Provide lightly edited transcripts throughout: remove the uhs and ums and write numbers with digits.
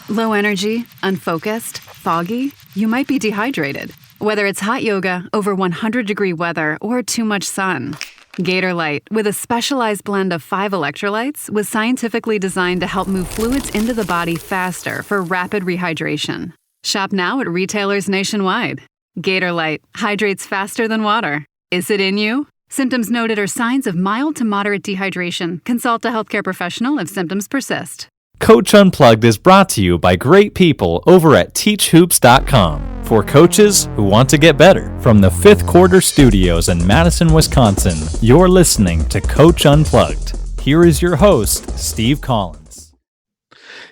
Low energy, unfocused, foggy? You might be dehydrated. Whether it's hot yoga, over 100-degree weather, or too much sun. Gatorlight, with a specialized blend of 5 electrolytes, was scientifically designed to help move fluids into the body faster for rapid rehydration. Shop now at retailers nationwide. Gatorlight hydrates faster than water. Is it in you? Symptoms noted are signs of mild to moderate dehydration. Consult a healthcare professional if symptoms persist. Coach Unplugged is brought to you by great people over at teachhoops.com for coaches who want to get better. From the Fifth Quarter Studios in Madison, Wisconsin, you're listening to Coach Unplugged. Here is your host, Steve Collins.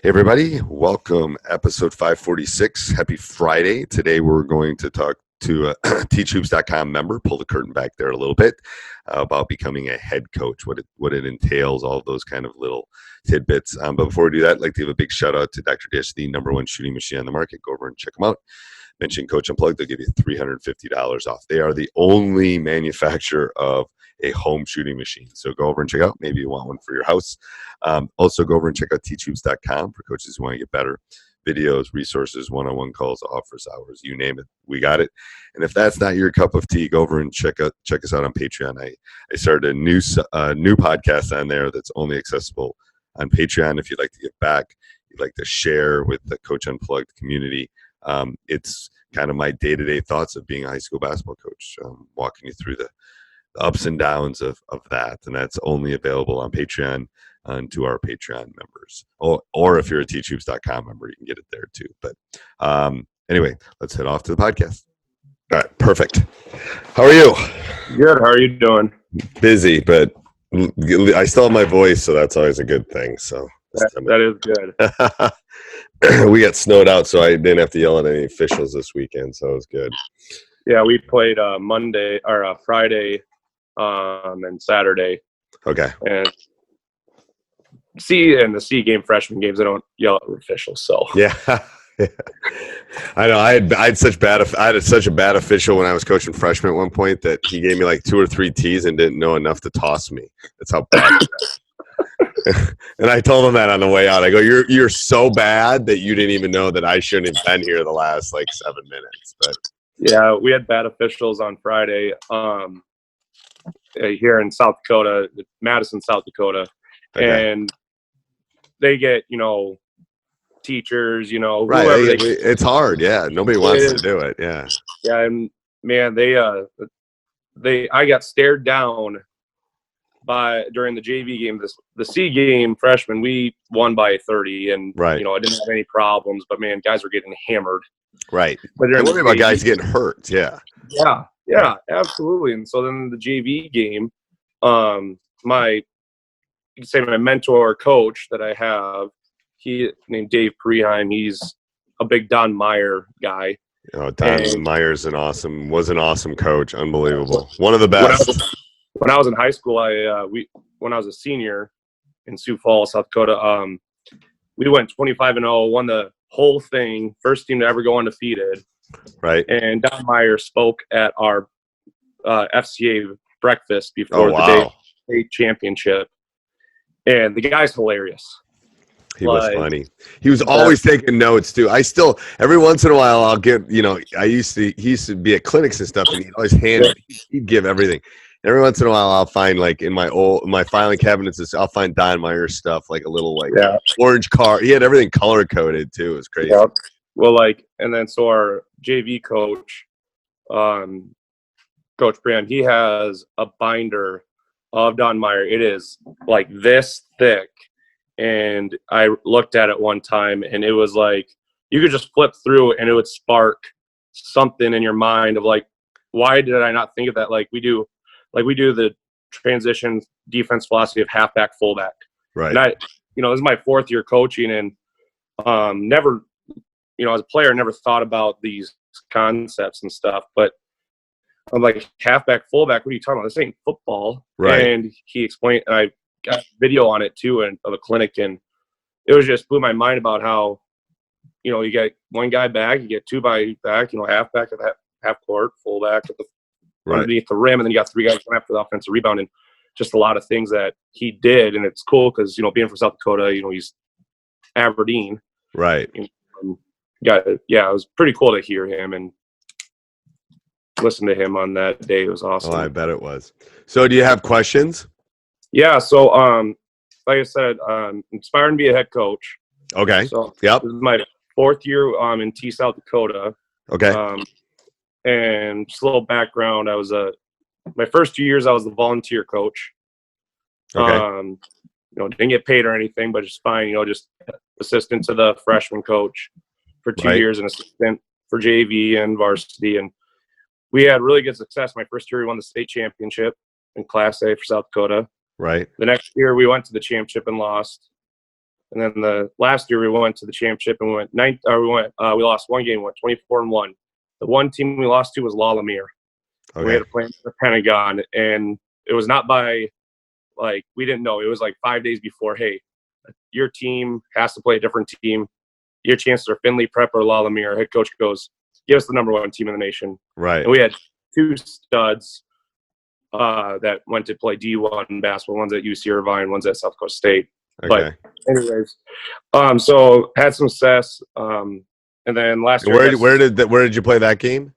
Hey everybody, welcome episode 546. Happy Friday. Today we're going to talk to a teachhoops.com member, pull the curtain back there a little bit, about becoming a head coach, what it entails, all of those kind of little tidbits. But before we do that, I'd like to give a big shout out to Dr. Dish, the #1 shooting machine on the market. Go over and check them out. Mention Coach Unplugged, they'll give you $350 off. They are the only manufacturer of a home shooting machine. So go over and check out. Maybe you want one for your house. Also go over and check out teachhoops.com for coaches who want to get better. Videos, resources, one-on-one calls, offers, hours, you name it, we got it. And if that's not your cup of tea, go over and check us out on Patreon. I started a new podcast on there that's only accessible on Patreon. If you'd like to give back, you'd like to share with the Coach Unplugged community. It's kind of my day-to-day thoughts of being a high school basketball coach, walking you through the ups and downs of that. And that's only available on Patreon and to our Patreon members. Or if you're a teachhoops.com member, you can get it there too. But anyway, let's head off to the podcast. All right, perfect. How are you? Good. How are you doing? Busy, but I still have my voice, so that's always a good thing. So that is good. We got snowed out, so I didn't have to yell at any officials this weekend, so it was good. Yeah, we played Friday and Saturday. Okay. And the C game, freshman games, they don't yell at officials. So yeah. I know. I had such a bad official when I was coaching freshmen at one point that he gave me like 2 or 3 tees and didn't know enough to toss me. That's how bad. And I told him that on the way out. I go, "You're so bad that you didn't even know that I shouldn't have been here the last like 7 minutes." But yeah, we had bad officials on Friday here in South Dakota, Madison, South Dakota, okay. And they get teachers, right. It's hard. Yeah. Nobody wants to do it. Yeah. Yeah. And man, I got stared down during the JV game. The C game freshman, we won by 30 and, right. I didn't have any problems, but man, guys were getting hammered. Right. But I worry about guys getting hurt. Yeah. Yeah, absolutely. And so then the JV game, my mentor coach that I have, he named Dave Preheim. He's a big Don Meyer guy. Oh, Don Meyer's was an awesome coach. Unbelievable. One of the best. When I was in high school, when I was a senior in Sioux Falls, South Dakota, we went 25-0, won the whole thing, first team to ever go undefeated. Right. And Don Meyer spoke at our FCA breakfast before the state championship. And the guy's hilarious. He was funny. He was always taking notes too. I still, every once in a while, I'll get, he used to be at clinics and stuff, and he'd always he'd give everything. Every once in a while, I'll find like in my filing cabinets, I'll find Don Meyer stuff, like a little orange car. He had everything color coded too. It was crazy. Yeah. Well, and then so our JV coach, Coach Bram, he has a binder of Don Meyer. It is like this thick. And I looked at it one time, and it was like you could just flip through it and it would spark something in your mind of like, why did I not think of that? Like we do the transition defense philosophy of halfback, fullback. Right. And this is my 4th year coaching, and never, as a player, never thought about these concepts and stuff. But I'm like, halfback, fullback, what are you talking about? This ain't football. Right. And he explained, and I got video on it too, of a clinic, and it was just blew my mind about how, you get one guy back, you get 2 by back, halfback at the half court, fullback at the underneath the rim, and then you got 3 guys going after the offensive rebound, and just a lot of things that he did. And it's cool because being from South Dakota, he's Aberdeen, Right. It was pretty cool to hear him and listen to him on that day. It was awesome. Oh, I bet it was. So do you have questions? Yeah. So, like I said, inspired to be a head coach. Okay. So yep. This is my 4th year in T, South Dakota. Okay. And just a little background, I was my first 2 years, I was the volunteer coach. Okay. Didn't get paid or anything, but just fine, just assistant to the freshman coach for 2 Right. years and assistant for JV and varsity. And we had really good success. My first year, we won the state championship in Class A for South Dakota. Right. The next year, we went to the championship and lost. And then the last year, we went to the championship and we went ninth. We lost one game, went 24-1. The one team we lost to was La Lemire. Okay. We had to play in the Pentagon, and it was not by we didn't know. It was 5 days before. Hey, your team has to play a different team. Your chances are Findlay Prep or La Lemire. Our head coach goes, give us the number 1 team in the nation. Right. And we had 2 studs that went to play D1 basketball. One's at UC Irvine, one's at South Dakota State. Okay. But anyways, so had some success. And then last year, where did you play that game?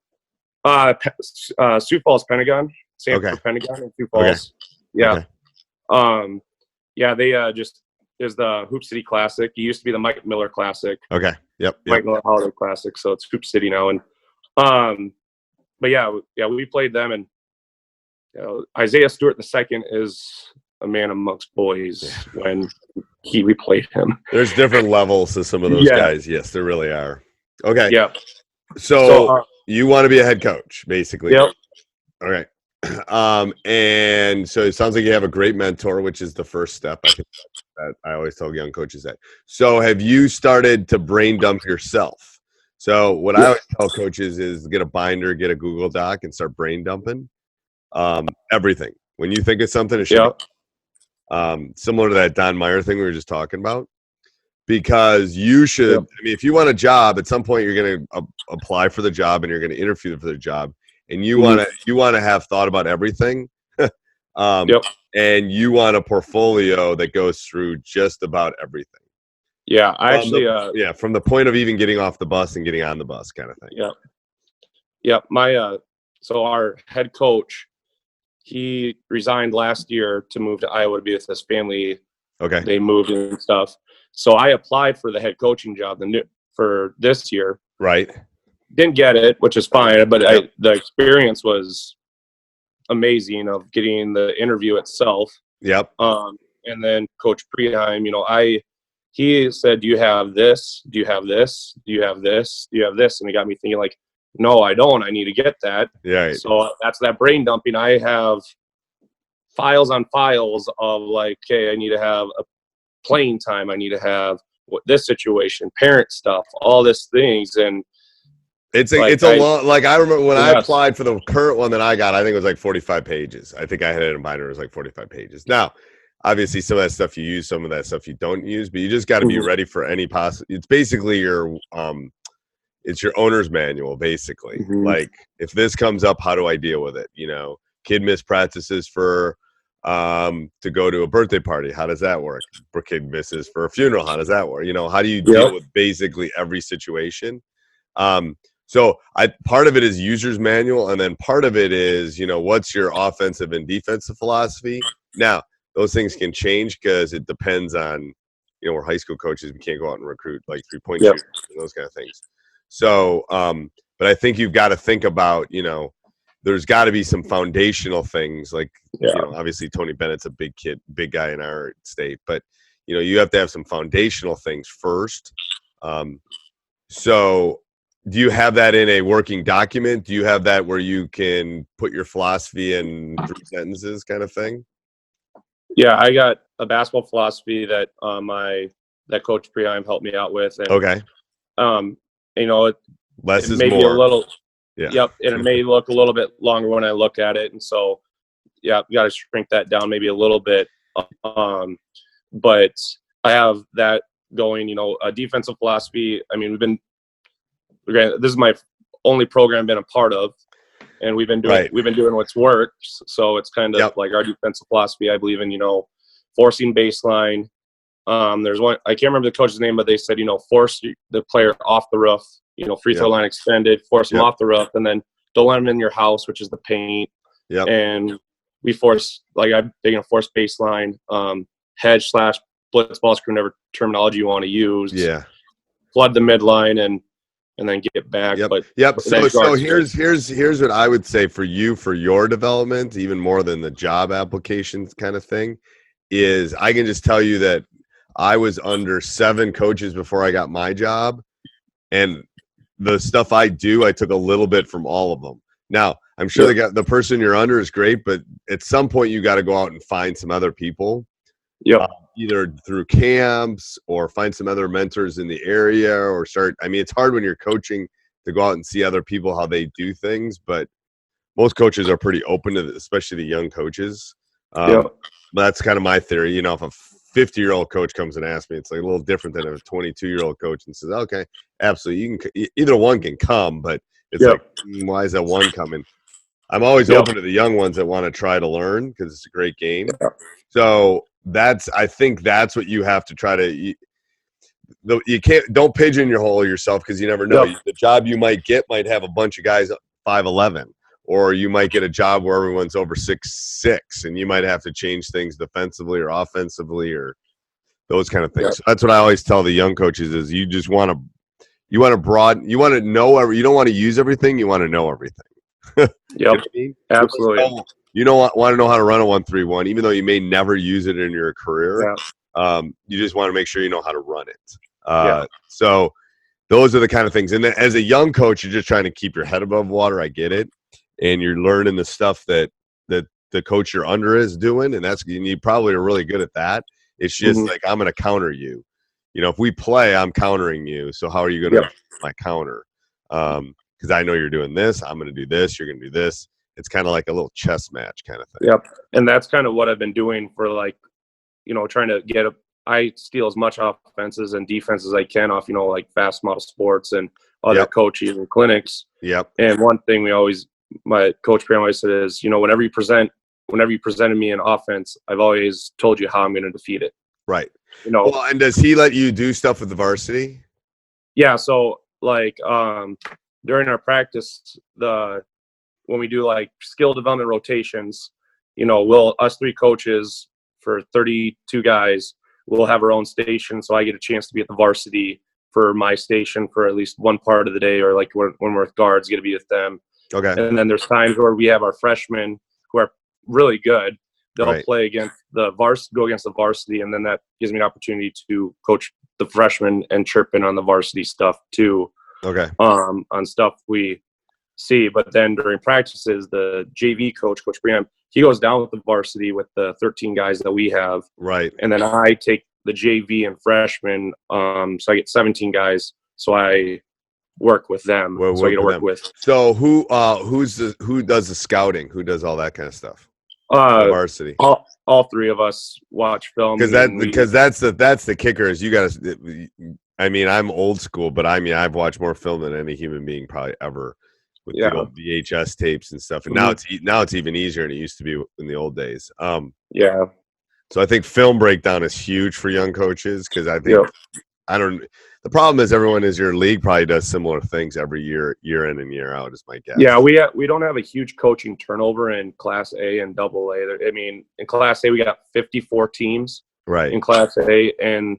Sioux Falls Pentagon, Sanford Pentagon in Sioux Falls. Okay. Yeah. Okay. They just is the Hoop City Classic. It used to be the Mike Miller Classic. Okay. Yep. Mike Miller Holiday Classic. So it's Hoop City now. And but we played them, and Isaiah Stewart II is a man amongst boys when we played him. There's different levels to some of those guys. Yes, there really are. Okay. Yeah. So you want to be a head coach, basically. Yep. All right. And so it sounds like you have a great mentor, which is the first step. I think that I always tell young coaches that. So have you started to brain dump yourself? So what I always tell coaches is get a binder, get a Google Doc, and start brain dumping everything. When you think of something, it should be similar to that Don Meyer thing we were just talking about. Because you should, I mean, if you want a job, at some point you're going to apply for the job and you're going to interview for the job, and you want to have thought about everything, and you want a portfolio that goes through just about everything. Yeah, from the point of even getting off the bus and getting on the bus, kind of thing. Yeah. So our head coach, he resigned last year to move to Iowa to be with his family. Okay. They moved and stuff. So I applied for the head coaching job for this year. Right. Didn't get it, which is fine. But the experience was amazing of getting the interview itself. Yep. And then Coach Preheim, he said, do you have this? Do you have this? Do you have this? Do you have this? And he got me thinking no, I don't. I need to get that. Yeah. So that's that brain dumping. I have files on files of okay, I need to have a playing time. I need to have this situation, parent stuff, all these things. And it's a long, I remember when I applied for the current one that I got, I think it was 45 pages. I think I had it in binder. It was 45 pages. Now, obviously some of that stuff you use, some of that stuff you don't use, but you just got to be ready for any it's basically it's your owner's manual, basically. If this comes up, how do I deal with it? Kid missed practices for to go to a birthday party. How does that work? Kid misses for a funeral. How does that work? How do you deal with basically every situation? So part of it is user's manual, and then part of it is, what's your offensive and defensive philosophy? Now, those things can change because it depends on, we're high school coaches. We can't go out and recruit 3-point shooters and those kind of things. So, but I think you've got to think about, there's got to be some foundational things obviously Tony Bennett's a big guy in our state, but you have to have some foundational things first. So do you have that in a working document? Do you have that where you can put your philosophy in 3 sentences kind of thing? Yeah, I got a basketball philosophy that that Coach Preheim helped me out with. And, okay. Less is more. A little. Yeah. Yep, and it may look a little bit longer when I look at it, and so you got to shrink that down maybe a little bit. But I have that going. A defensive philosophy. I mean, this is my only program I've been a part of, and we've been doing what's worked. So it's kind of our defensive philosophy. I believe in forcing baseline, There's one, I can't remember the coach's name, but they said, force the player off the roof, free throw line extended, force them off the roof, and then don't let them in your house, which is the paint. Yep. And we force, like, I'm big in a force baseline, hedge / blitz ball screen, whatever terminology you want to use. Yeah. Flood the midline and then get back. Yep. But So here's what I would say for you, for your development, even more than the job applications kind of thing, is I can just tell you that I was under 7 coaches before I got my job, and the stuff I do, I took a little bit from all of them. Now, I'm sure the person you're under is great, but at some point you got to go out and find some other people. Yeah. Either through camps or find some other mentors in the area or start. I mean, it's hard when you're coaching to go out and see other people, how they do things, but most coaches are pretty open to especially the young coaches. But that's kind of my theory. If a 50-year-old coach comes and asks me, it's like a little different than if a 22-year-old coach and says, okay, absolutely. Either one can come, but it's like, why is that one coming? I'm always open to the young ones that want to try to learn because it's a great game. So I think that's what you have to try to. Don't pigeonhole yourself because you never know. The job you might get might have a bunch of guys 5'11", or you might get a job where everyone's over 6'6", and you might have to change things defensively or offensively or those kind of things. So that's what I always tell the young coaches: is you just want to you want to know you don't want to use everything, you want to know everything. Yep. You know what I mean? Absolutely. You don't want to know how to run a 1-3-1, even though you may never use it in your career. You just want to make sure you know how to run it. So those are the kind of things. And then as a young coach, you're just trying to keep your head above water. I get it. And you're learning the stuff that the coach you're under is doing. And you probably are really good at that. It's just like, I'm going to counter you. If we play, I'm countering you. So how are you going to my counter? Because I know you're doing this. I'm going to do this. You're going to do this. It's kind of like a little chess match kind of thing. Yep. And that's kind of what I've been doing for trying to I steal as much offenses and defenses as I can off, like Fast Model Sports and other coaches and clinics. Yep. And one thing my coach Pam always said is, whenever you presented me an offense, I've always told you how I'm going to defeat it. Right. Well, and does he let you do stuff with the varsity? Yeah. So during our practice, when we do like skill development rotations, us 3 coaches for 32 guys, we'll have our own station. So I get a chance to be at the varsity for my station for at least one part of the day, or like when we're with guards, get to be with them. Okay. And then there's times where we have our freshmen who are really good. They'll play against go against the varsity. And then that gives me an opportunity to coach the freshmen and chirp in on the varsity stuff too. Okay. On stuff we see, but then during practices, the JV coach Briam, he goes down with the varsity with the 13 guys that we have. Right. And then I take the JV and freshmen. So I get 17 guys. So I work with them. So I get to work with. So who does the scouting? Who does all that kind of stuff? The varsity. All 3 of us watch film. Because that's the kicker is you got to. I mean, I'm old school, but I've watched more film than any human being probably ever with the old VHS tapes and stuff. And now it's even easier than it used to be in the old days. So I think film breakdown is huge for young coaches because I think the problem is everyone in your league probably does similar things every year in and year out is my guess. Yeah, we don't have a huge coaching turnover in Class A and Double A. I mean, in Class A we got 54 teams. Right. In Class A, and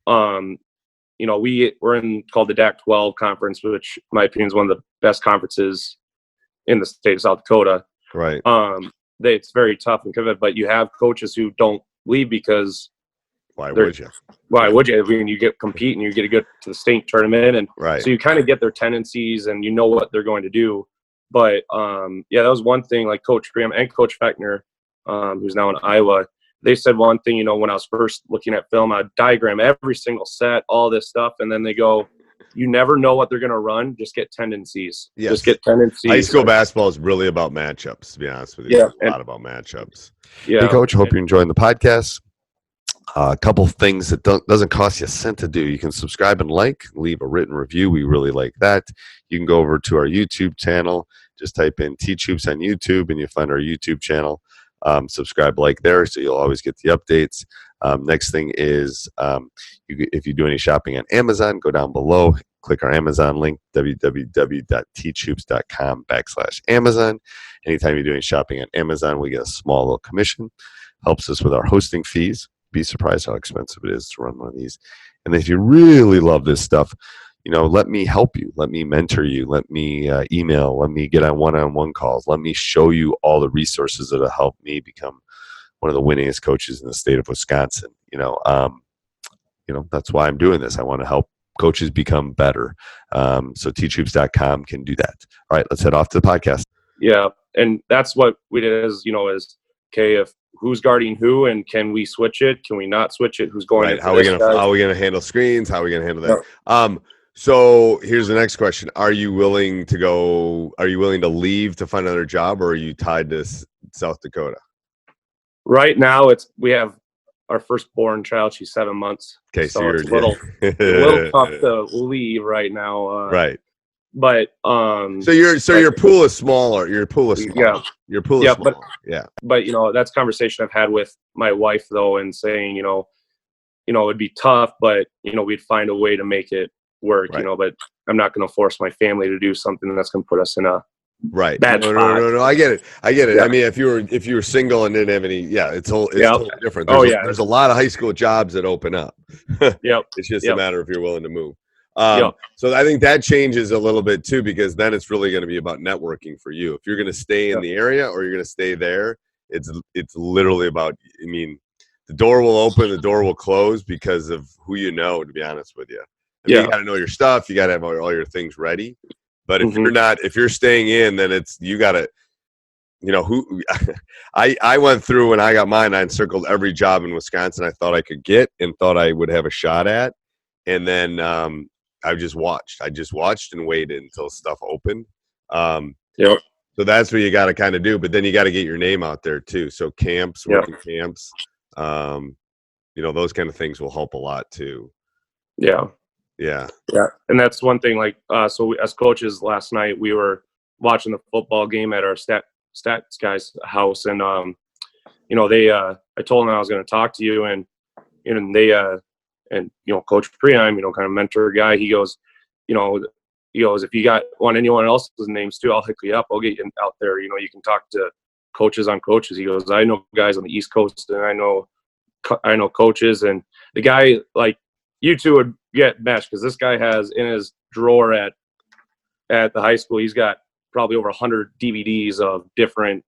we're in called the DAC-12 conference, which in my opinion is one of the best conferences in the state of South Dakota. Right. It's very tough and competitive, but you have coaches who don't leave because why would you? I mean, you compete and you get to go to the state tournament, and so you kind of get their tendencies and you know what they're going to do. But that was one thing. Like Coach Graham and Coach Feckner, who's now in Iowa, they said one thing. When I was first looking at film, I'd diagram every single set, all this stuff, and then they go, "You never know what they're going to run. Just get tendencies. Yes. Just get tendencies." High school basketball is really about matchups. To be honest with you, it's a lot about matchups. Yeah. Hey, Coach. Hope you're enjoying the podcast. A couple things that doesn't cost you a cent to do. You can subscribe and leave a written review. We really like that. You can go over to our YouTube channel. Just type in Teach Hoops on YouTube and you'll find our YouTube channel. Subscribe, there, so you'll always get the updates. Next thing is if you do any shopping on Amazon, go down below, click our Amazon link, www.teachhoops.com/Amazon. Anytime you're doing shopping on Amazon, we get a small little commission. Helps us with our hosting fees. Be surprised how expensive it is to run one of these. And if you really love this stuff, let me help you. Let me mentor you. Let me email. Let me get on one-on-one calls. Let me show you all the resources that will help me become one of the winningest coaches in the state of Wisconsin. That's why I'm doing this. I want to help coaches become better. So teachhoops.com can do that. All right, let's head off to the podcast. Yeah, and that's what we did is okay, if who's guarding who, and can we switch it? Can we not switch it? Who's going? Right. How are we gonna handle screens? How are we gonna handle that? Yeah. So here's the next question: Are you willing to leave to find another job, or are you tied to South Dakota? Right now, we have our firstborn child. She's 7 months. Okay, so it's a little tough to leave right now. Right. But your pool is smaller. Your pool is smaller. Yeah. Your pool is smaller. But that's a conversation I've had with my wife though, and saying it'd be tough, but we'd find a way to make it work. Right. But I'm not going to force my family to do something that's going to put us in a right. bad spot. No. I get it. Yeah. I mean, if you were single and didn't have any, it's totally different. There's a lot of high school jobs that open up. Yep. It's just a matter if you're willing to move. Yep. So I think that changes a little bit too, because then it's really going to be about networking for you. If you're going to stay in the area or you're going to stay there, it's literally about, the door will open, the door will close because of who you know, to be honest with you. You got to know your stuff. You got to have all your things ready. But if you're staying in, then you got to, who I went through when I got mine, I circled every job in Wisconsin I thought I could get and thought I would have a shot at. And then I just watched and waited until stuff opened. Yep. So that's what you got to kind of do. But then you got to get your name out there too. So camps, working camps, those kind of things will help a lot too. Yeah. Yeah. Yeah. And that's one thing, so as coaches last night, we were watching the football game at our stats guy's house. And, I told them I was going to talk to you and they, Coach Preheim, kind of mentor guy, he goes, if you want anyone else's names too, I'll hook you up. I'll get you out there. You can talk to coaches on coaches. He goes, I know guys on the East Coast and I know coaches, and the guy, you two would get meshed because this guy has in his drawer at the high school, he's got probably over 100 DVDs of different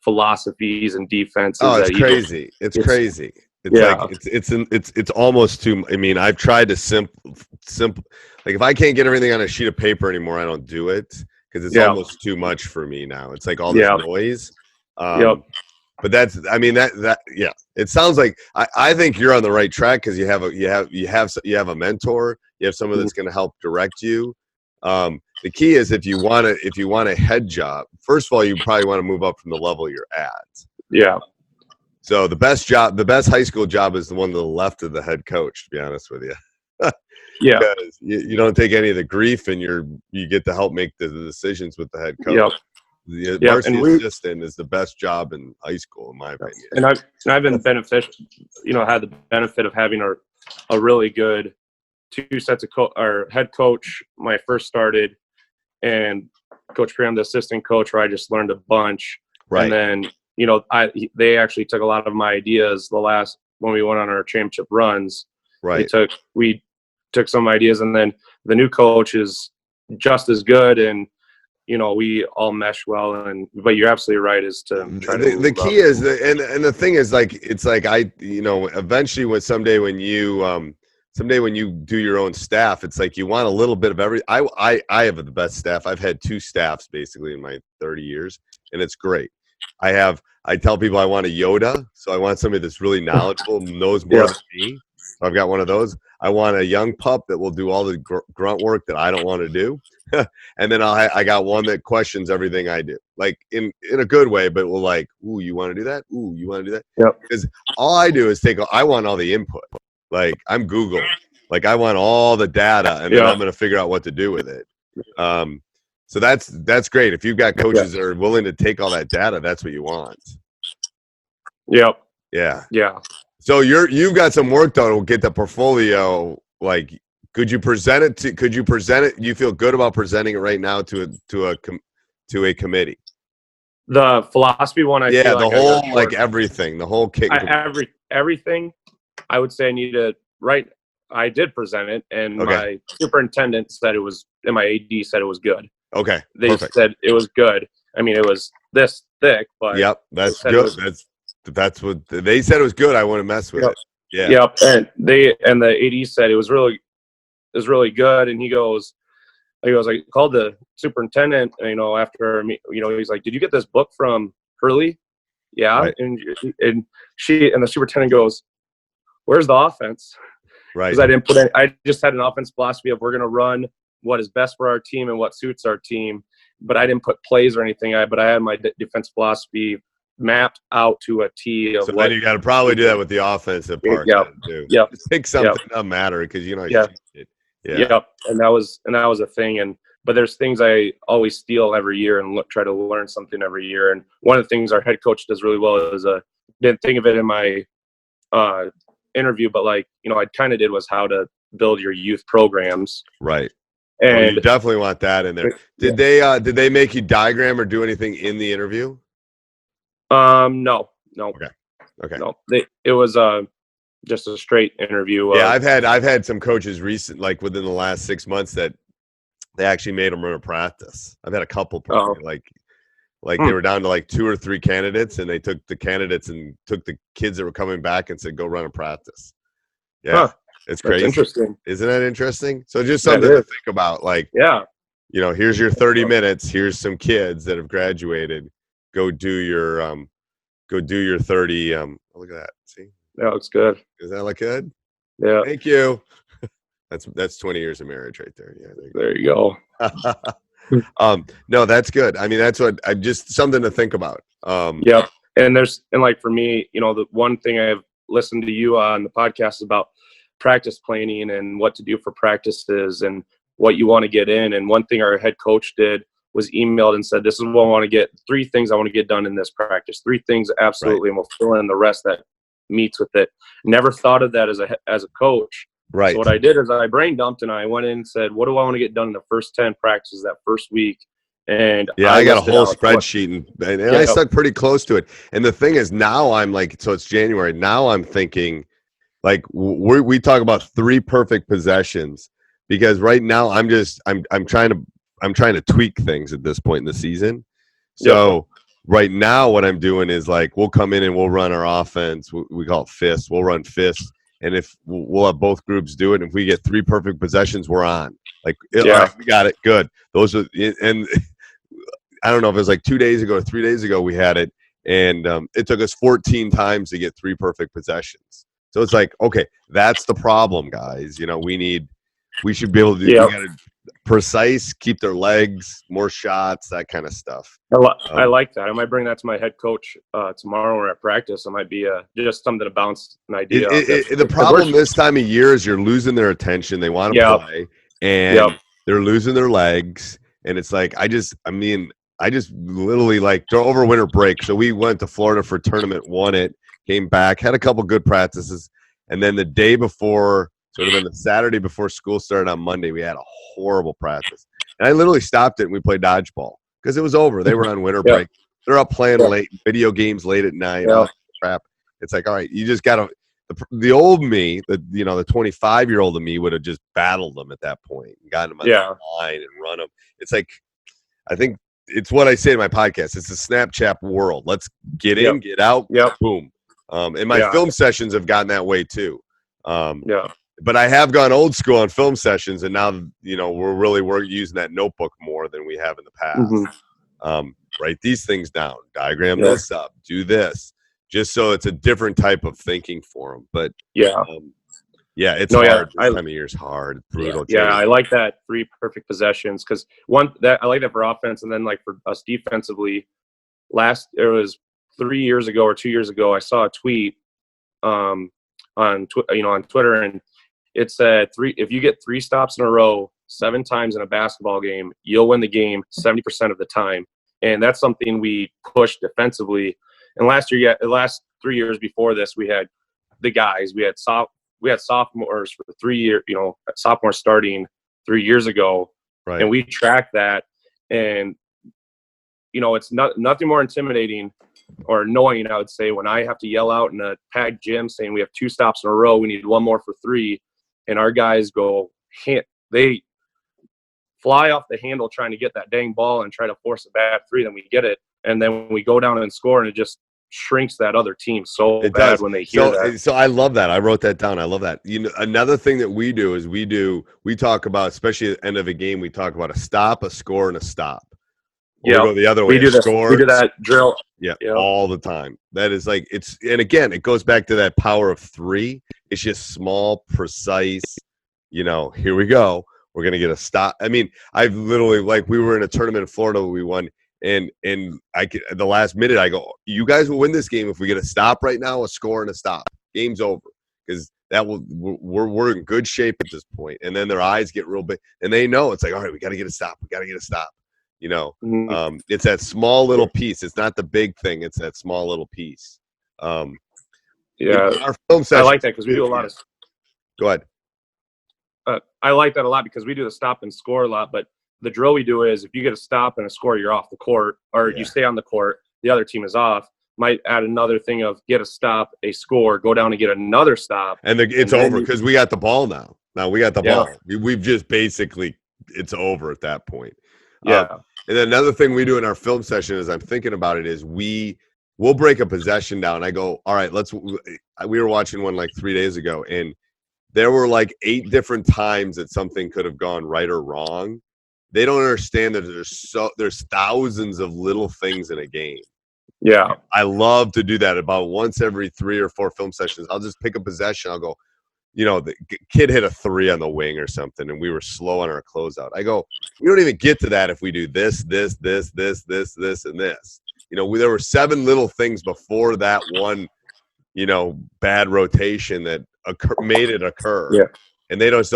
philosophies and defenses. Oh, it's crazy. It's crazy. It's almost too. I've tried to simple. If I can't get everything on a sheet of paper anymore, I don't do it because it's almost too much for me now. It's like all this noise. But that's. It sounds like I think you're on the right track because you have a mentor. You have someone that's going to help direct you. The key is if you want a head job. First of all, you probably want to move up from the level you're at. Yeah. So the best high school job is the one to the left of the head coach, to be honest with you. Yeah. Because you don't take any of the grief and you get to help make the decisions with the head coach. Yep. The varsity assistant is the best job in high school, in my opinion. And I've been beneficial, had the benefit of having a really good two sets of our head coach when I first started, and Coach Preheim, the assistant coach, where I just learned a bunch. Right. And then they actually took a lot of my ideas when we went on our championship runs. Right. We took some ideas, and then the new coach is just as good, and we all mesh well. But you're absolutely right, is to try to. The key is, and the thing is, eventually, someday when you do your own staff, it's like you want a little bit of every. I have the best staff. I've had 2 staffs basically in my 30 years, and it's great. I tell people I want a Yoda, so I want somebody that's really knowledgeable, knows more than me. So I've got one of those. I want a young pup that will do all the grunt work that I don't want to do, and then I got one that questions everything I do, like in a good way, but will ooh, you want to do that? Ooh, you want to do that? Yep. Because all I do is I want all the input. I'm Google. I want all the data, and then I'm going to figure out what to do with it. So that's great. If you've got coaches that are willing to take all that data, that's what you want. Yep. Yeah. Yeah. So you've got some work done. We'll get the portfolio. Like, could you present it? You feel good about presenting it right now to a committee? The philosophy one, I feel the like whole, like everything, the whole kit. Everything. I would say I need to write. I did present it, and my superintendent said it was, and my AD said it was good. Okay, they perfect. said it was good. I mean, it was this thick, but that's good. That's what they said. It was good. I wouldn't mess with it. Yeah. Yep. And the AD said it was really good. And he goes, I called the superintendent, after me, he's like, did you get this book from Hurley? Yeah. Right. And the superintendent goes, where's the offense? Right. Because I just had an offense philosophy of, we're going to run what is best for our team and what suits our team. But I didn't put plays or anything. But I had my defense philosophy mapped out to a T. So then you got to probably do that with the offensive part. Too. Yep. Just pick something that doesn't matter because Yeah. Yep. And that was a thing. But there's things I always steal every year and try to learn something every year. And one of the things our head coach does really well is didn't think of it in my interview, but I kind of did, was how to build your youth programs. Right. And you definitely want that in there. Did they make you diagram or do anything in the interview? No. Okay. No, it was just a straight interview. Yeah, I've had some coaches within the last 6 months that they actually made them run a practice. I've had a couple they were down to 2 or 3 candidates, and they took the candidates and took the kids that were coming back and said, go run a practice. Yeah. It's crazy. That's interesting. Isn't that interesting? So just something to think about. Here's your 30 minutes. Here's some kids that have graduated. Go do your 30. Look at that. See? Yeah, looks good. Does that look good? Yeah. Thank you. That's 20 years of marriage right there. Yeah. There you go. No, that's good. I mean, that's what just something to think about. Yep. And for me, the one thing I've listened to you on the podcast is about practice planning and what to do for practices and what you want to get in. And one thing our head coach did was emailed and said, this is what I want to get, 3 things I want to get done in this practice, 3 things absolutely, and we'll fill in the rest that meets with it. Never thought of that as a coach. Right. So what I did is I brain dumped and I went in and said, what do I want to get done in the first 10 practices that first week? And I got a whole spreadsheet and I stuck pretty close to it. And the thing is, now I'm so it's January. Now I'm thinking we talk about 3 perfect possessions, because right now I'm trying to tweak things at this point in the season. So right now what I'm doing is we'll come in and we'll run our offense. We call it fists. We'll run fists. And if we'll have both groups do it, and if we get 3 perfect possessions, we're on. All right, we got it. Good. Those are, and I don't know if it was 2 days ago or 3 days ago we had it, and it took us 14 times to get 3 perfect possessions. So it's okay, that's the problem, guys. We should be able to do. We gotta precise, keep their legs, more shots, that kind of stuff. I like that. I might bring that to my head coach tomorrow or at practice. It might be just something to bounce an idea. The problem this time of year is you're losing their attention. They want to play, and they're losing their legs. And it's I just literally over winter break. So we went to Florida for a tournament, won it, came back, had a couple good practices, and then the day before, sort of the Saturday before school started on Monday, we had a horrible practice. And I literally stopped it and we played dodgeball because it was over. They were on winter break. They're up playing late, video games late at night. All that crap. It's all right, you just got to – the old me, the 25-year-old of me would have just battled them at that point and gotten them on the line and run them. It's I think it's what I say in my podcast. It's a Snapchat world. Let's get in, get out, boom. And my film sessions have gotten that way too. But I have gone old school on film sessions, and now we're using that notebook more than we have in the past. Write these things down, diagram this up, do this, just so it's a different type of thinking for them. But it's hard. This time of year is hard, brutal. I like that 3 perfect possessions, because I like that for offense, and then for us defensively. It was 3 years ago or 2 years ago, I saw a tweet on Twitter, and it said if you get 3 stops in a row 7 times in a basketball game, you'll win the game 70% of the time. And that's something we pushed defensively. And the last 3 years before this, we had the guys. We had sophomores for 3 years, sophomore starting 3 years ago, Right. and we track that. And it's nothing more intimidating or annoying, I would say, when I have to yell out in a packed gym saying we have 2 stops in a row, we need 1 more for 3, and our guys they fly off the handle trying to get that dang ball and try to force a bad 3, then we get it, and then we go down and score, and it just shrinks that other team so It bad does. when they hear that. So I love that. I wrote that down. I love that. Another thing that we do is we talk about, especially at the end of a game, we talk about a stop, a score, and a stop. Yeah, we go the other way. We do that drill. Yeah, all the time. That is like and again, it goes back to that power of 3. It's just small, precise. Here we go. We're gonna get a stop. I mean, I've literally, like, we were in a tournament in Florida, we won, and the last minute I go, you guys will win this game if we get a stop right now, a score and a stop. Game's over, because we're in good shape at this point. And then their eyes get real big, and they know it's like, all right, we got to get a stop. We got to get a stop. It's that small little piece. It's not the big thing. It's that small little piece. Yeah, our film session, I like that because we do a lot of. Go ahead. I like that a lot because we do the stop and score a lot. But the drill we do is, if you get a stop and a score, you're off the court, or you stay on the court, the other team is off. Might add another thing of get a stop, a score, go down and get another stop, and it's over because we got the ball now. Now we got the ball. We've just basically, it's over at that point. Yeah. And then another thing we do in our film session, as I'm thinking about it, is we'll break a possession down. I go, all right, we were watching one like 3 days ago, and there were like 8 different times that something could have gone right or wrong. They don't understand that there's thousands of little things in a game. Yeah. I love to do that about once every 3 or 4 film sessions. I'll just pick a possession. I'll go, the kid hit a 3 on the wing or something, and we were slow on our closeout. I go, we don't even get to that if we do this, and this. There were 7 little things before that one, bad rotation that made it occur. Yeah. And they just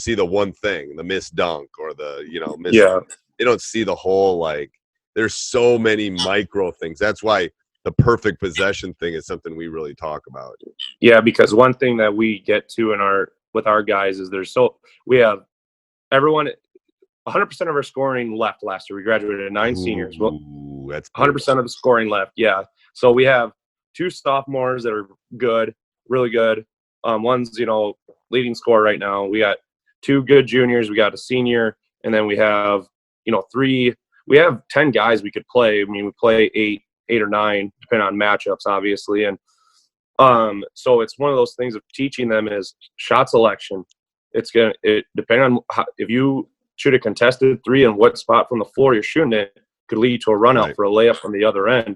see the one thing, the missed dunk or the, they don't see the whole, like, there's so many micro things. That's why the perfect possession thing is something we really talk about. Yeah, because one thing that we get to with our guys is we have everyone, 100% of our scoring left last year. We graduated 9 seniors. Well, that's 100% of the scoring left. Yeah. So we have 2 sophomores that are good, really good. One's, leading scorer right now. We got 2 good juniors. We got a senior, and then we have, 3. We have 10 guys we could play. I mean, we play 8 or 9, depending on matchups, obviously. And so it's one of those things of teaching them is shot selection. It depending on if you shoot a contested 3 and what spot from the floor you're shooting it could lead to a run out for a layup from the other end.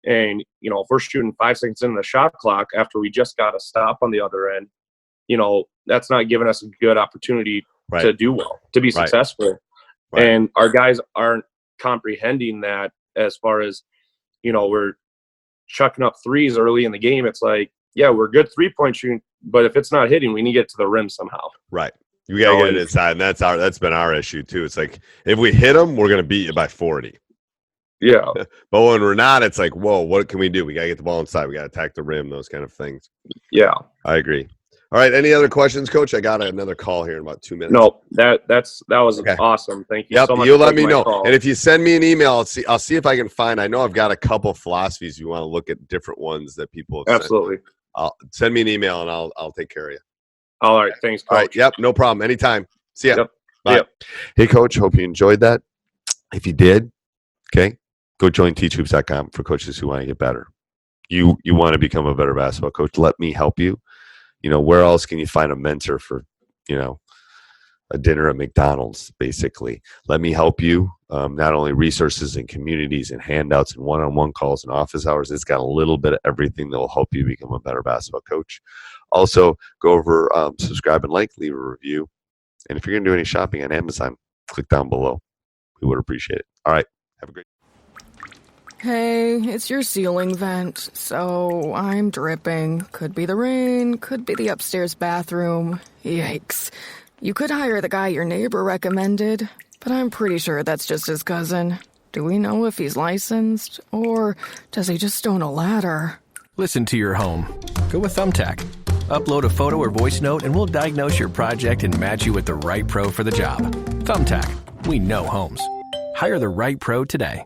And, if we're shooting 5 seconds into the shot clock after we just got a stop on the other end, that's not giving us a good opportunity to do well, to be successful. Right. And our guys aren't comprehending that as far as, we're chucking up 3s early in the game. It's like, yeah, we're good 3-point shooting, but if it's not hitting, we need to get to the rim somehow. Right. You got to get it inside. And that's been our issue too. It's like, if we hit them, we're going to beat you by 40. Yeah. But when we're not, it's like, whoa, what can we do? We got to get the ball inside. We got to attack the rim, those kind of things. Yeah. I agree. All right. Any other questions, Coach? I got another call here in about 2 minutes. No, that was awesome. Thank you so much. You'll let me know. And if you send me an email, I'll see if I can find. I know I've got a couple philosophies. You want to look at different ones that people have absolutely sent. Send me an email and I'll take care of you. All right. Thanks, Coach. All right. Yep. No problem. Anytime. See ya. Yep. Bye. Yep. Hey, Coach. Hope you enjoyed that. If you did, okay, go join teachhoops.com for coaches who want to get better. You want to become a better basketball coach. Let me help you. Where else can you find a mentor for, a dinner at McDonald's, basically? Let me help you. Not only resources and communities and handouts and one-on-one calls and office hours. It's got a little bit of everything that will help you become a better basketball coach. Also, go over, subscribe and leave a review. And if you're going to do any shopping on Amazon, click down below. We would appreciate it. All right. Have a great Hey, it's your ceiling vent, so I'm dripping. Could be the rain, could be the upstairs bathroom. Yikes. You could hire the guy your neighbor recommended, but I'm pretty sure that's just his cousin. Do we know if he's licensed, or does he just own a ladder? Listen to your home. Go with Thumbtack. Upload a photo or voice note and we'll diagnose your project and match you with the right pro for the job. Thumbtack. We know homes. Hire the right pro today.